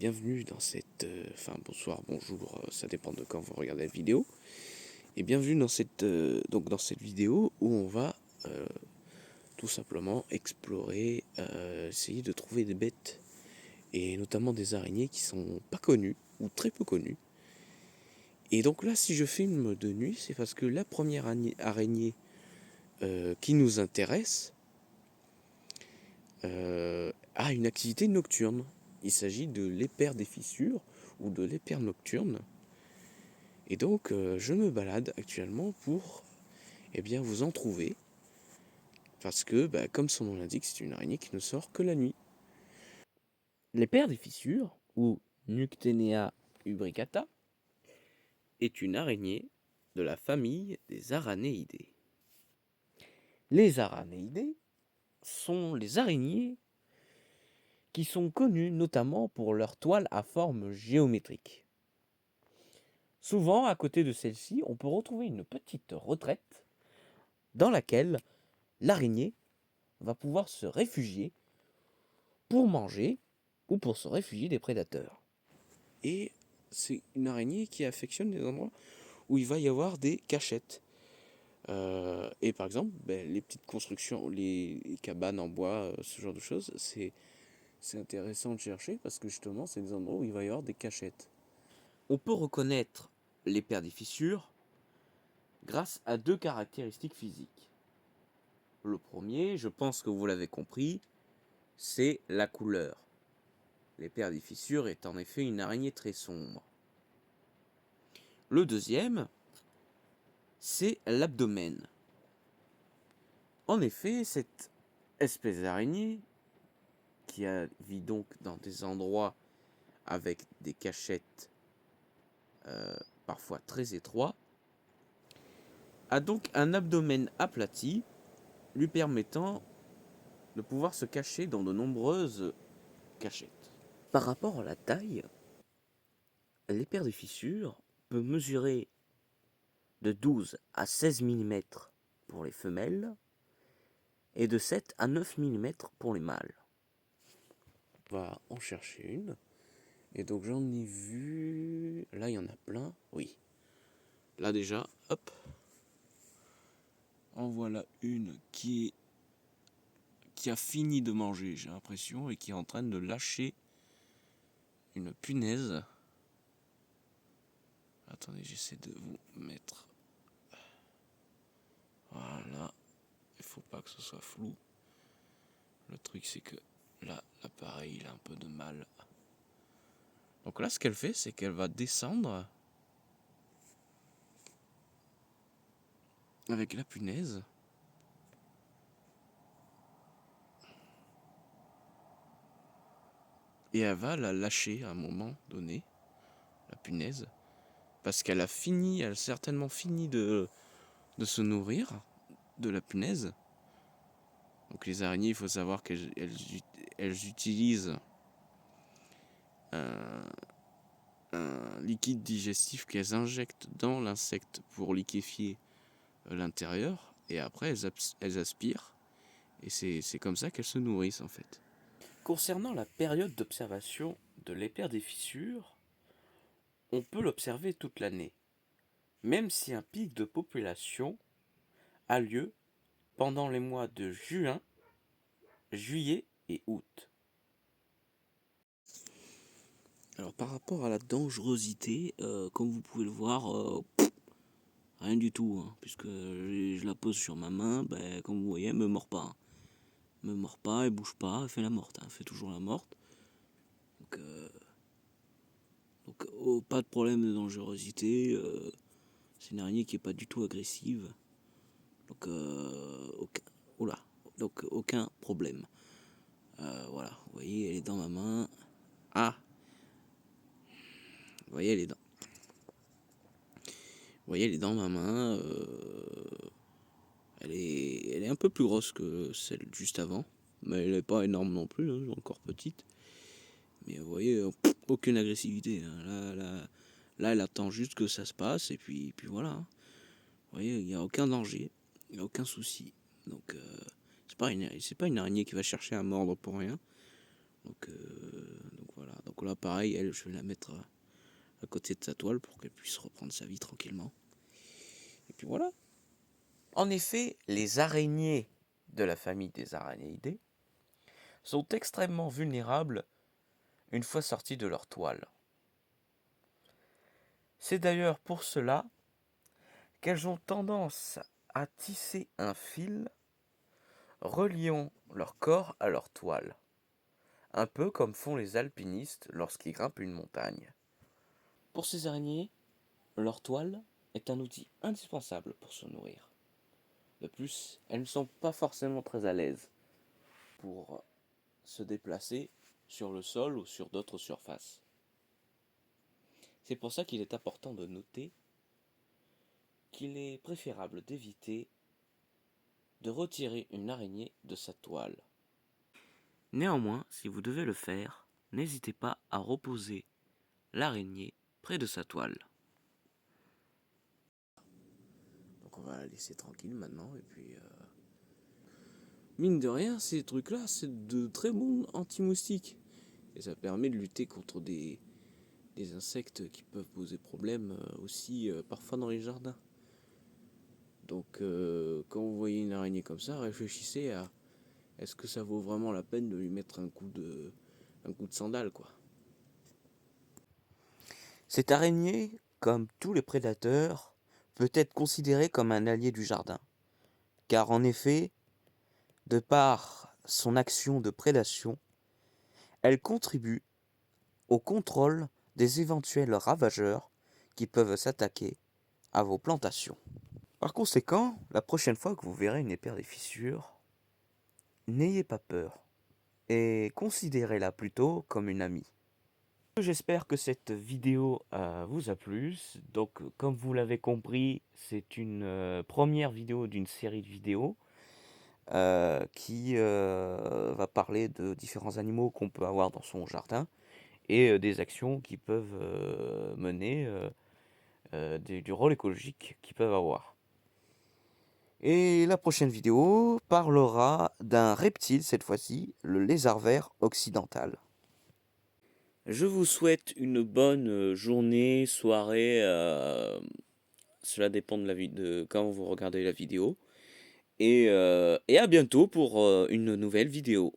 bienvenue dans cette... bonsoir, bonjour, ça dépend de quand vous regardez la vidéo. Et bienvenue dans cette vidéo où on va tout simplement explorer, essayer de trouver des bêtes, et notamment des araignées qui sont pas connues, ou très peu connues. Et donc là, si je filme de nuit, c'est parce que la première araignée qui nous intéresse a une activité nocturne. Il s'agit de l'épère des fissures ou de l'épère nocturne. Et donc je me balade actuellement pour vous en trouver. Parce que, comme son nom l'indique, c'est une araignée qui ne sort que la nuit. L'épère des fissures, ou Nuctenea ubricata, est une araignée de la famille des aranéidés. Les aranéidés sont les araignées qui sont connues notamment pour leurs toiles à forme géométrique. Souvent, à côté de celle-ci, on peut retrouver une petite retraite dans laquelle l'araignée va pouvoir se réfugier pour manger ou pour se réfugier des prédateurs. Et c'est une araignée qui affectionne les endroits où il va y avoir des cachettes. Et par exemple, les petites constructions, les cabanes en bois, ce genre de choses, c'est intéressant de chercher parce que justement, c'est des endroits où il va y avoir des cachettes. On peut reconnaître l'épère des fissures grâce à deux caractéristiques physiques. Le premier, je pense que vous l'avez compris, c'est la couleur. L'épère des fissures est en effet une araignée très sombre. Le deuxième, c'est l'abdomen. En effet, cette espèce d'araignée, qui vit donc dans des endroits avec des cachettes parfois très étroits, a donc un abdomen aplati, lui permettant de pouvoir se cacher dans de nombreuses cachettes. Par rapport à la taille, l'épère des fissures peut mesurer de 12 à 16 mm pour les femelles et de 7 à 9 mm pour les mâles. On va en chercher une. Et donc j'en ai vu... Là, il y en a plein. Oui. Là déjà, hop. En voilà une qui a fini de manger, j'ai l'impression, et qui est en train de lâcher une punaise. Attendez, j'essaie de vous mettre... Voilà. Il faut pas que ce soit flou. Le truc, c'est que là, l'appareil, il a un peu de mal. Donc là, ce qu'elle fait, c'est qu'elle va descendre avec la punaise. Et elle va la lâcher à un moment donné, la punaise. Parce qu'elle a certainement fini de se nourrir de la punaise. Donc les araignées, il faut savoir qu'elles utilisent un liquide digestif qu'elles injectent dans l'insecte pour liquéfier l'intérieur. Et après, elles aspirent. Et c'est comme ça qu'elles se nourrissent en fait. Concernant la période d'observation de l'épère des fissures, on peut l'observer toute l'année, même si un pic de population a lieu pendant les mois de juin, juillet et août. Alors par rapport à la dangerosité, comme vous pouvez le voir, rien du tout, hein, puisque je la pose sur ma main, comme vous voyez, elle me mord pas. Elle me mord pas, elle bouge pas, elle fait la morte, elle fait toujours la morte. Donc pas de problème de dangerosité, c'est une araignée qui est pas du tout agressive. Donc aucun problème. Voilà, vous voyez, elle est dans ma main. Ah, vous voyez, elle est dans ma main. Elle est un peu plus grosse que celle juste avant, mais elle n'est pas énorme non plus, hein, encore petite. Mais vous voyez, aucune agressivité. Hein. Là, elle attend juste que ça se passe, et puis voilà. Hein. Vous voyez, il n'y a aucun danger, il n'y a aucun souci. Donc, c'est pas une araignée qui va chercher à mordre pour rien. Donc voilà. Donc là, pareil, elle, je vais la mettre à côté de sa toile pour qu'elle puisse reprendre sa vie tranquillement. Et puis voilà. En effet, les araignées de la famille des araignéidés sont extrêmement vulnérables une fois sorties de leur toile. C'est d'ailleurs pour cela qu'elles ont tendance à tisser un fil reliant leur corps à leur toile, un peu comme font les alpinistes lorsqu'ils grimpent une montagne. Pour ces araignées, leur toile est un outil indispensable pour se nourrir. De plus, elles ne sont pas forcément très à l'aise pour se déplacer sur le sol ou sur d'autres surfaces. C'est pour ça qu'il est important de noter qu'il est préférable d'éviter de retirer une araignée de sa toile. Néanmoins, si vous devez le faire, n'hésitez pas à reposer l'araignée près de sa toile. Donc on va la laisser tranquille maintenant et puis mine de rien, ces trucs-là, c'est de très bons anti-moustiques. Et ça permet de lutter contre des insectes qui peuvent poser problème aussi parfois dans les jardins. Donc quand vous voyez une araignée comme ça, réfléchissez à est-ce que ça vaut vraiment la peine de lui mettre un coup de sandale, quoi. Cette araignée, comme tous les prédateurs, peut être considérée comme un allié du jardin. Car en effet, de par son action de prédation, elle contribue au contrôle des éventuels ravageurs qui peuvent s'attaquer à vos plantations. Par conséquent, la prochaine fois que vous verrez une épère des fissures, n'ayez pas peur et considérez-la plutôt comme une amie. J'espère que cette vidéo vous a plu. Donc, comme vous l'avez compris, c'est une première vidéo d'une série de vidéos qui va parler de différents animaux qu'on peut avoir dans son jardin et des actions qui peuvent mener, du rôle écologique qu'ils peuvent avoir. Et la prochaine vidéo parlera d'un reptile, cette fois-ci, le lézard vert occidental. Je vous souhaite une bonne journée, soirée, cela dépend de quand vous regardez la vidéo. Et à bientôt pour une nouvelle vidéo.